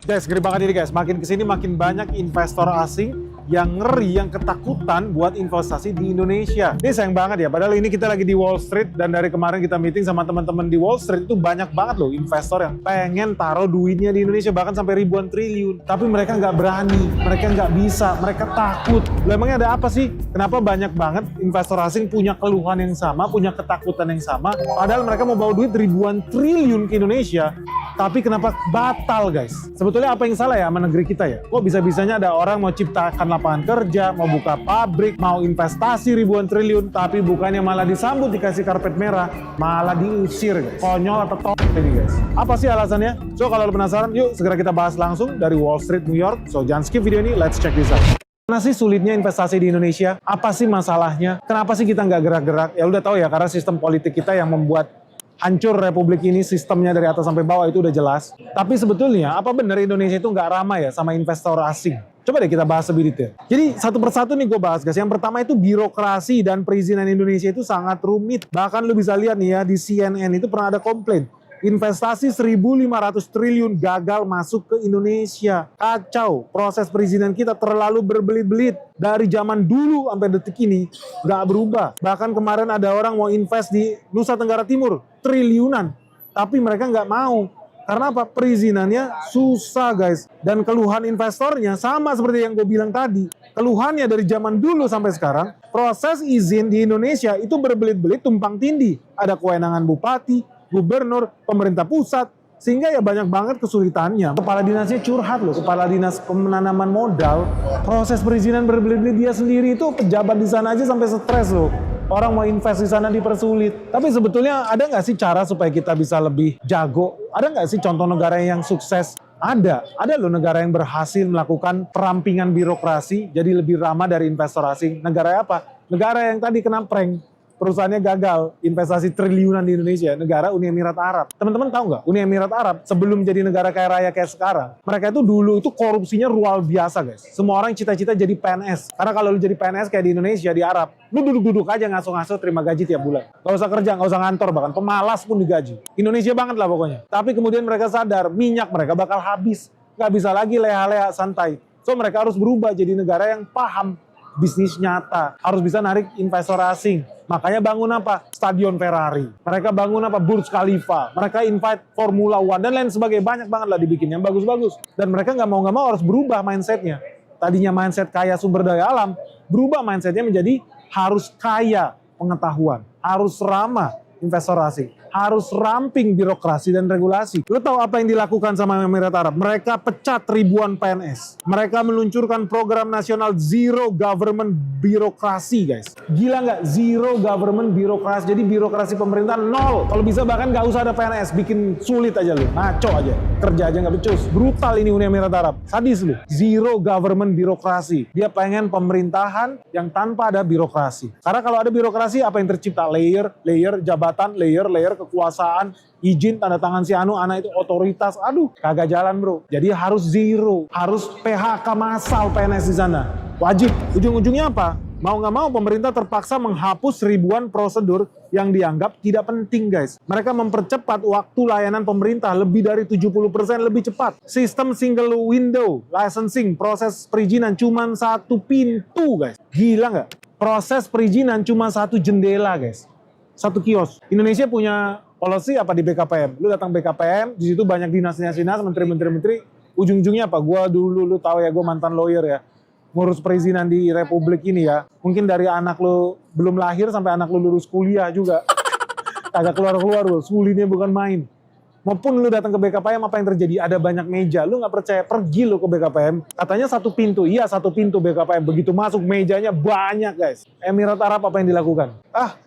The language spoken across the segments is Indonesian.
Guys, ngeri banget ini guys. Makin kesini makin banyak investor asing yang ngeri, yang ketakutan buat investasi di Indonesia. Ini sayang banget ya, padahal ini kita lagi di Wall Street dan dari kemarin kita meeting sama teman-teman di Wall Street itu banyak banget loh investor yang pengen taruh duitnya di Indonesia bahkan sampai ribuan triliun. Tapi mereka nggak berani, mereka nggak bisa, mereka takut. Loh, emangnya ada apa sih? Kenapa banyak banget investor asing punya keluhan yang sama, punya ketakutan yang sama, padahal mereka mau bawa duit ribuan triliun ke Indonesia, tapi kenapa batal guys? Sebetulnya apa yang salah ya sama negeri kita ya? Kok bisa-bisanya ada orang mau ciptakan lapangan kerja, mau buka pabrik, mau investasi ribuan triliun, tapi bukannya malah disambut dikasih karpet merah, malah diusir guys. Konyol atau ini guys. Apa sih alasannya? So kalau lo penasaran, yuk segera kita bahas langsung dari Wall Street, New York. So jangan skip video ini, let's check this out. Mana sih sulitnya investasi di Indonesia? Apa sih masalahnya? Kenapa sih kita nggak gerak-gerak? Ya udah tahu ya, karena sistem politik kita yang membuat hancur republik ini, sistemnya dari atas sampai bawah itu udah jelas. Tapi sebetulnya apa benar Indonesia itu nggak ramah ya sama investor asing? Coba deh kita bahas lebih detail. Jadi satu persatu nih gue bahas guys. Yang pertama itu birokrasi dan perizinan Indonesia itu sangat rumit. Bahkan lu bisa lihat nih ya di CNN itu pernah ada komplain. Investasi 1.500 triliun gagal masuk ke Indonesia. Kacau. Proses perizinan kita terlalu berbelit-belit. Dari zaman dulu sampai detik ini nggak berubah. Bahkan kemarin ada orang mau invest di Nusa Tenggara Timur triliunan. Tapi mereka nggak mau. Karena apa? Perizinannya susah guys. Dan keluhan investornya sama seperti yang gue bilang tadi. Keluhannya dari zaman dulu sampai sekarang, proses izin di Indonesia itu berbelit-belit tumpang tindih. Ada kewenangan bupati, gubernur, pemerintah pusat, sehingga ya banyak banget kesulitannya. Kepala dinasnya curhat loh, kepala dinas penanaman modal, proses perizinan berbelit-belit dia sendiri itu pejabat di sana aja sampai stres loh. Orang mau invest di sana dipersulit. Tapi sebetulnya ada nggak sih cara supaya kita bisa lebih jago? Ada nggak sih contoh negara yang sukses? Ada loh negara yang berhasil melakukan perampingan birokrasi jadi lebih ramah dari investor asing. Negara apa? Negara yang tadi kena prank. Perusahaannya gagal, investasi triliunan di Indonesia, negara Uni Emirat Arab. Teman-teman tahu nggak, Uni Emirat Arab sebelum jadi negara kaya raya kayak sekarang, mereka itu dulu itu korupsinya luar biasa guys. Semua orang cita-cita jadi PNS. Karena kalau lu jadi PNS kayak di Indonesia, di Arab, lu duduk-duduk aja ngaso-ngaso terima gaji tiap bulan. Gak usah kerja, gak usah ngantor, bahkan pemalas pun digaji. Indonesia banget lah pokoknya. Tapi kemudian mereka sadar, minyak mereka bakal habis. Gak bisa lagi leha-leha santai. So mereka harus berubah jadi negara yang paham bisnis nyata, harus bisa narik investor asing. Makanya bangun apa? Stadion Ferrari. Mereka bangun apa? Burj Khalifa. Mereka invite Formula One dan lain sebagainya. Banyak banget lah dibikin yang bagus-bagus. Dan mereka nggak mau harus berubah mindsetnya. Tadinya mindset kaya sumber daya alam, berubah mindsetnya menjadi harus kaya pengetahuan, harus ramah investor asing, harus ramping birokrasi dan regulasi. Lo tahu apa yang dilakukan sama Emirat Arab? Mereka pecat ribuan PNS. Mereka meluncurkan program nasional Zero Government Birokrasi guys. Gila nggak? Zero Government Birokrasi. Jadi birokrasi pemerintah nol. Kalau bisa bahkan nggak usah ada PNS. Bikin sulit aja lo. Ngaco aja. Kerja aja nggak becus. Brutal ini Uni Emirat Arab. Sadis lo. Zero Government Birokrasi. Dia pengen pemerintahan yang tanpa ada birokrasi. Karena kalau ada birokrasi apa yang tercipta? Layer jabatan, layer kekuasaan, izin, tanda tangan si anu, anak itu otoritas. Aduh, kagak jalan bro. Jadi harus zero, harus PHK massal PNS di sana. Wajib. Ujung-ujungnya apa? Mau nggak mau pemerintah terpaksa menghapus ribuan prosedur yang dianggap tidak penting guys. Mereka mempercepat waktu layanan pemerintah lebih dari 70% lebih cepat. Sistem single window licensing, proses perizinan cuma satu pintu guys. Gila nggak? Proses perizinan cuma satu jendela guys. Satu kios. Indonesia punya policy apa di BKPM? Lu datang BKPM, di situ banyak dinas-dinas, menteri-menteri. Ujung-ujungnya apa? Gua dulu, lu tahu ya, gue mantan lawyer ya. Ngurus perizinan di republik ini ya. Mungkin dari anak lu belum lahir sampai anak lu lulus kuliah juga. Kagak keluar-keluar lu, sulitnya bukan main. Maupun lu datang ke BKPM, apa yang terjadi? Ada banyak meja. Lu nggak percaya, pergi lu ke BKPM. Katanya satu pintu. Iya, satu pintu BKPM. Begitu masuk, mejanya banyak guys. Emirat Arab apa yang dilakukan?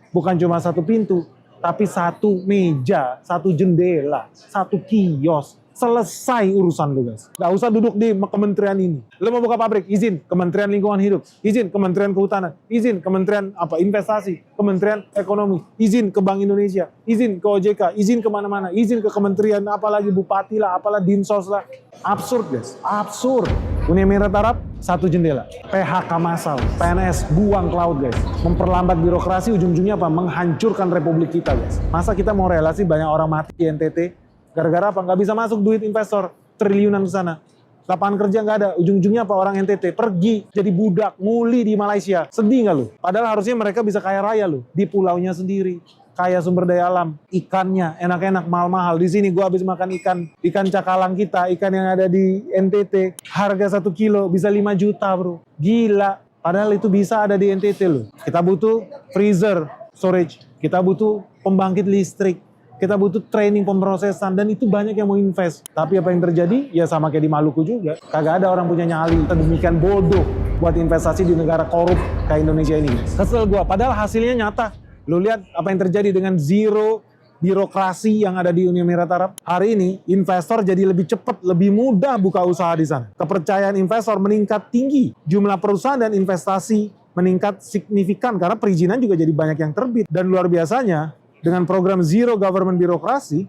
Bukan cuma satu pintu, tapi satu meja, satu jendela, satu kios. Selesai urusan lu guys. Gak usah duduk di kementerian ini. Lu mau buka pabrik, izin Kementerian Lingkungan Hidup, izin Kementerian Kehutanan, izin Kementerian Investasi, Kementerian Ekonomi, izin ke Bank Indonesia, izin ke OJK, izin kemana-mana, izin ke kementerian apalagi bupati lah, apalah dinsos lah. Absurd guys, absurd. Uni Emirat Arab, satu jendela. PHK massal, PNS buang ke laut guys. Memperlambat birokrasi, ujung-ujungnya apa? Menghancurkan republik kita guys. Masa kita mau relasi banyak orang mati di NTT? Gara-gara apa? Nggak bisa masuk duit investor. triliunan ke sana. Lapangan kerja nggak ada, ujung-ujungnya apa? Orang NTT pergi jadi budak, nguli di Malaysia. Sedih nggak lu? Padahal harusnya mereka bisa kaya raya lu, di pulaunya sendiri. Kaya sumber daya alam, ikannya enak-enak, mahal-mahal. Di sini gua habis makan ikan cakalang kita, ikan yang ada di NTT, harga 1 kilo bisa 5 juta bro. Gila, padahal itu bisa ada di NTT loh. Kita butuh freezer, storage, kita butuh pembangkit listrik, kita butuh training pemrosesan, dan itu banyak yang mau invest. Tapi apa yang terjadi? Ya sama kayak di Maluku juga. Kagak ada orang punya nyali. Demikian bodoh buat investasi di negara korup kayak Indonesia ini. Kesel gua, padahal hasilnya nyata. Lu lihat apa yang terjadi dengan zero birokrasi yang ada di Uni Emirat Arab. Hari ini investor jadi lebih cepat, lebih mudah buka usaha di sana. Kepercayaan investor meningkat tinggi. Jumlah perusahaan dan investasi meningkat signifikan karena perizinan juga jadi banyak yang terbit. Dan luar biasanya, dengan program Zero Government Birokrasi,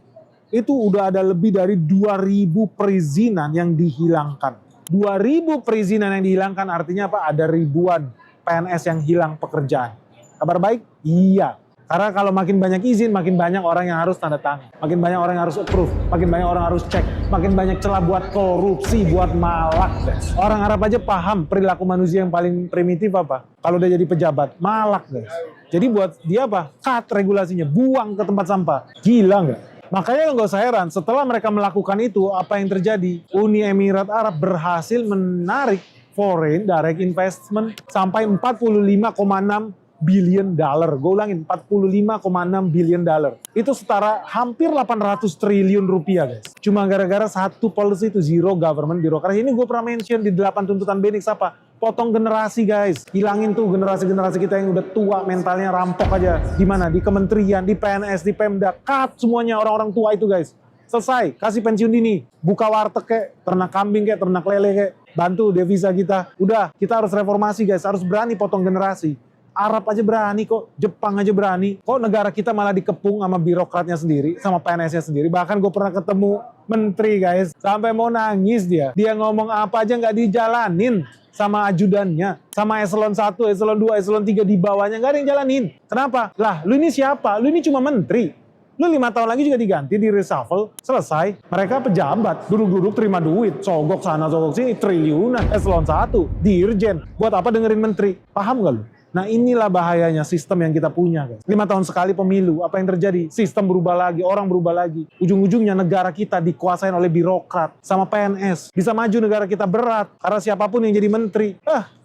itu udah ada lebih dari 2.000 perizinan yang dihilangkan. 2.000 perizinan yang dihilangkan artinya apa? Ada ribuan PNS yang hilang pekerjaan. Kabar baik? Iya. Karena kalau makin banyak izin, makin banyak orang yang harus tanda tangan. Makin banyak orang yang harus approve. Makin banyak orang harus cek. Makin banyak celah buat korupsi, buat malak. Guys. Orang Arab aja paham perilaku manusia yang paling primitif apa? Kalau udah jadi pejabat, malak guys. Jadi buat dia apa? Cut regulasinya, buang ke tempat sampah. Gila nggak? Makanya nggak usah heran, setelah mereka melakukan itu, apa yang terjadi? Uni Emirat Arab berhasil menarik foreign direct investment sampai 45,6 billion dollar. Gue ulangin, 45,6 billion dollar. Itu setara hampir 800 triliun rupiah guys. Cuma gara-gara satu policy itu Zero Government Birokrasi. Ini gue pernah mention di 8 tuntutan BENIX apa? Potong generasi guys. Hilangin tuh generasi-generasi kita yang udah tua, mentalnya rampok aja. Di mana? Di kementerian, di PNS, di Pemda. Cut semuanya orang-orang tua itu guys. Selesai, kasih pensiun dini. Buka warteg kek, ternak kambing kek, ternak lele kek. Bantu devisa kita. Udah, kita harus reformasi guys. Harus berani potong generasi. Arab aja berani kok, Jepang aja berani. Kok negara kita malah dikepung sama birokratnya sendiri, sama PNS-nya sendiri. Bahkan gue pernah ketemu menteri guys, sampai mau nangis dia. Dia ngomong apa aja nggak dijalanin sama ajudannya, sama eselon 1, eselon 2, eselon 3 di bawahnya, nggak ada yang jalanin. Kenapa? Lah, lu ini siapa? Lu ini cuma menteri. Lu 5 tahun lagi juga diganti, di reshuffle, selesai. Mereka pejabat, duduk-duduk terima duit, sogok sana, sogok sini, triliunan, eselon 1, dirjen. Buat apa dengerin menteri? Paham gak lu? Nah inilah bahayanya sistem yang kita punya guys. 5 tahun sekali pemilu, apa yang terjadi? Sistem berubah lagi, orang berubah lagi. Ujung-ujungnya negara kita dikuasain oleh birokrat sama PNS. Bisa maju negara kita berat, karena siapapun yang jadi menteri.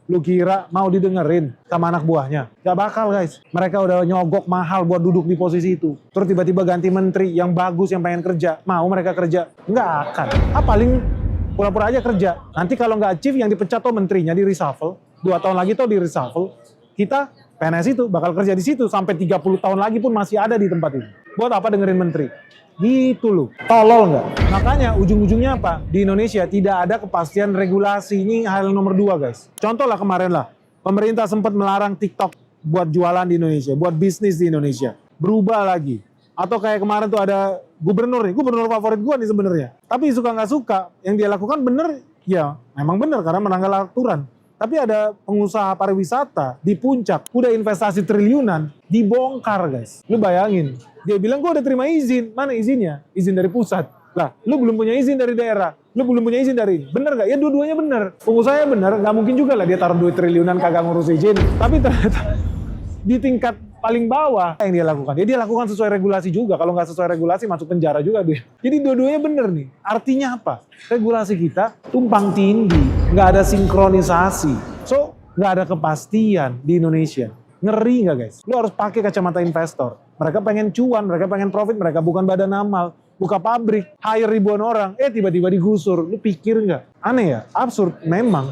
Lu kira mau didengerin sama anak buahnya? Gak bakal guys. Mereka udah nyogok mahal buat duduk di posisi itu. Terus tiba-tiba ganti menteri yang bagus, yang pengen kerja. Mau mereka kerja? Nggak akan. Paling pura-pura aja kerja. Nanti kalau nggak achieve, yang dipecat tuh menterinya di reshuffle. 2 tahun lagi tuh di reshuffle. Kita PNS itu bakal kerja di situ sampai 30 tahun lagi pun masih ada di tempat itu. Buat apa dengerin menteri? Gitu loh. Tolol nggak? Makanya ujung-ujungnya apa? Di Indonesia tidak ada kepastian regulasi. Ini hal nomor 2 guys. Contoh lah kemarin lah. Pemerintah sempat melarang TikTok buat jualan di Indonesia, buat bisnis di Indonesia. Berubah lagi. Atau kayak kemarin tuh ada gubernur nih. Gubernur favorit gua nih sebenarnya. Tapi suka nggak suka, yang dia lakukan bener, ya memang bener karena melanggar aturan. Tapi ada pengusaha pariwisata di puncak, udah investasi triliunan, dibongkar guys. Lu bayangin, dia bilang gue udah terima izin, mana izinnya? Izin dari pusat. Lah, lu belum punya izin dari daerah, lu belum punya izin dari, bener gak? Ya dua-duanya bener. Pengusahanya bener, gak mungkin juga lah dia taruh duit triliunan kagak ngurus izin. Tapi ternyata di tingkat paling bawah yang dia lakukan. Dia lakukan sesuai regulasi juga. Kalau nggak sesuai regulasi masuk penjara juga dia. Jadi dua-duanya bener nih. Artinya apa? Regulasi kita tumpang tindih, nggak ada sinkronisasi. So nggak ada kepastian di Indonesia. Ngeri nggak guys? Lu harus pakai kacamata investor. Mereka pengen cuan, mereka pengen profit, mereka bukan badan amal. Buka pabrik, hire ribuan orang, tiba-tiba digusur. Lu pikir nggak? Aneh ya? Absurd memang.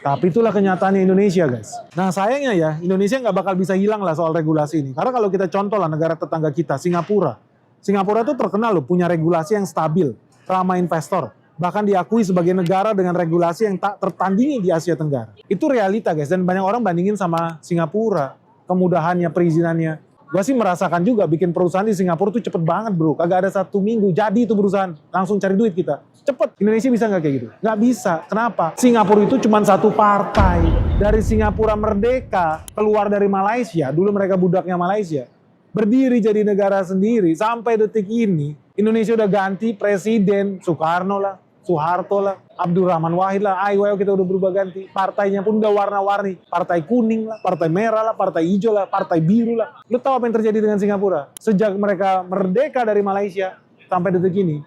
Tapi itulah kenyataannya Indonesia guys. Nah sayangnya ya, Indonesia nggak bakal bisa hilang lah soal regulasi ini. Karena kalau kita contoh lah negara tetangga kita, Singapura. Singapura itu terkenal loh, punya regulasi yang stabil, ramah investor. Bahkan diakui sebagai negara dengan regulasi yang tak tertandingi di Asia Tenggara. Itu realita guys, dan banyak orang bandingin sama Singapura. Kemudahannya, perizinannya. Gue sih merasakan juga bikin perusahaan di Singapura tuh cepet banget bro. Kagak ada 1 minggu, jadi itu perusahaan. Langsung cari duit kita. Cepet. Indonesia bisa nggak kayak gitu? Nggak bisa. Kenapa? Singapura itu cuma satu partai. Dari Singapura merdeka, keluar dari Malaysia. Dulu mereka budaknya Malaysia. Berdiri jadi negara sendiri. Sampai detik ini, Indonesia udah ganti presiden. Soekarno lah. Soeharto lah, Abdurrahman Wahid lah, ayo kita udah berubah ganti. Partainya pun udah warna-warni. Partai kuning lah, partai merah lah, partai hijau lah, partai biru lah. Lu tahu apa yang terjadi dengan Singapura? Sejak mereka merdeka dari Malaysia sampai detik ini,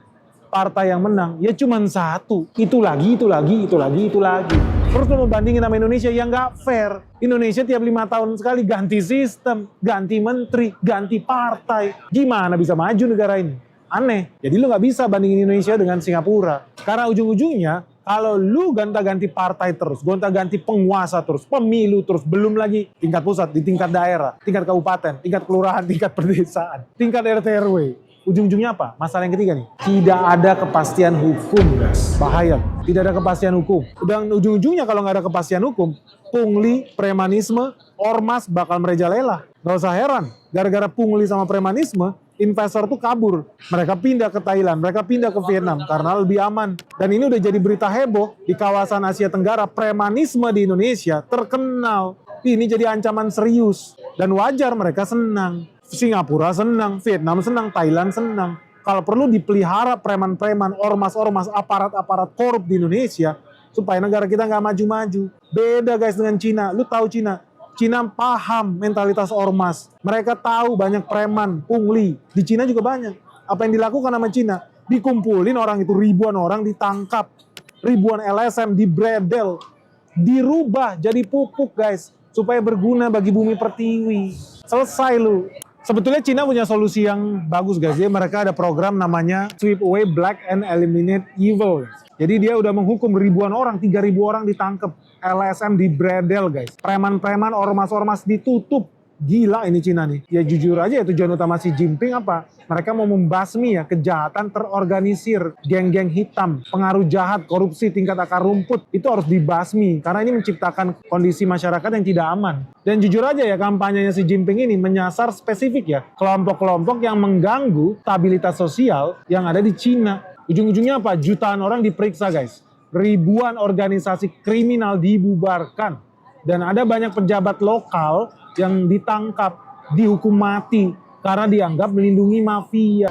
partai yang menang ya cuma satu. Itu lagi. Terus lu bandingin sama Indonesia yang nggak fair. Indonesia tiap 5 tahun sekali ganti sistem, ganti menteri, ganti partai. Gimana bisa maju negara ini? Aneh. Jadi lu nggak bisa bandingin Indonesia dengan Singapura. Karena ujung-ujungnya kalau lu gonta-ganti partai terus, gonta-ganti penguasa terus, pemilu terus, belum lagi tingkat pusat, di tingkat daerah, tingkat kabupaten, tingkat kelurahan, tingkat perdesaan, tingkat RT RW. Ujung-ujungnya apa? Masalah yang ketiga nih. Tidak ada kepastian hukum, guys. Bahaya. Tidak ada kepastian hukum. Dan ujung-ujungnya kalau nggak ada kepastian hukum, pungli, premanisme, ormas bakal merajalela. Nggak usah heran. Gara-gara pungli sama premanisme, investor tuh kabur. Mereka pindah ke Thailand, mereka pindah ke Vietnam karena lebih aman. Dan ini udah jadi berita heboh di kawasan Asia Tenggara. Premanisme di Indonesia terkenal. Ini jadi ancaman serius. Dan wajar mereka senang. Singapura senang, Vietnam senang, Thailand senang. Kalau perlu dipelihara preman-preman, ormas-ormas, aparat-aparat korup di Indonesia supaya negara kita nggak maju-maju. Beda guys dengan Cina. Lu tahu Cina? Cina paham mentalitas ormas. Mereka tahu banyak preman, pungli. Di Cina juga banyak. Apa yang dilakukan sama Cina? Dikumpulin orang itu, ribuan orang ditangkap. Ribuan LSM dibredel. Dirubah jadi pupuk guys. Supaya berguna bagi bumi pertiwi. Selesai lu. Sebetulnya Cina punya solusi yang bagus guys. Jadi mereka ada program namanya Sweep Away Black and Eliminate Evil. Jadi dia udah menghukum ribuan orang, 3.000 orang ditangkap. LSM dibredel guys. Preman-preman, ormas-ormas ditutup. Gila ini Cina nih. Ya jujur aja ya tujuan utama Xi Jinping apa? Mereka mau membasmi ya kejahatan terorganisir, geng-geng hitam, pengaruh jahat, korupsi tingkat akar rumput. Itu harus dibasmi karena ini menciptakan kondisi masyarakat yang tidak aman. Dan jujur aja ya kampanyenya Xi Jinping ini menyasar spesifik ya kelompok-kelompok yang mengganggu stabilitas sosial yang ada di Cina. Ujung-ujungnya apa? Jutaan orang diperiksa guys. Ribuan organisasi kriminal dibubarkan. Dan ada banyak pejabat lokal yang ditangkap, dihukum mati karena dianggap melindungi mafia.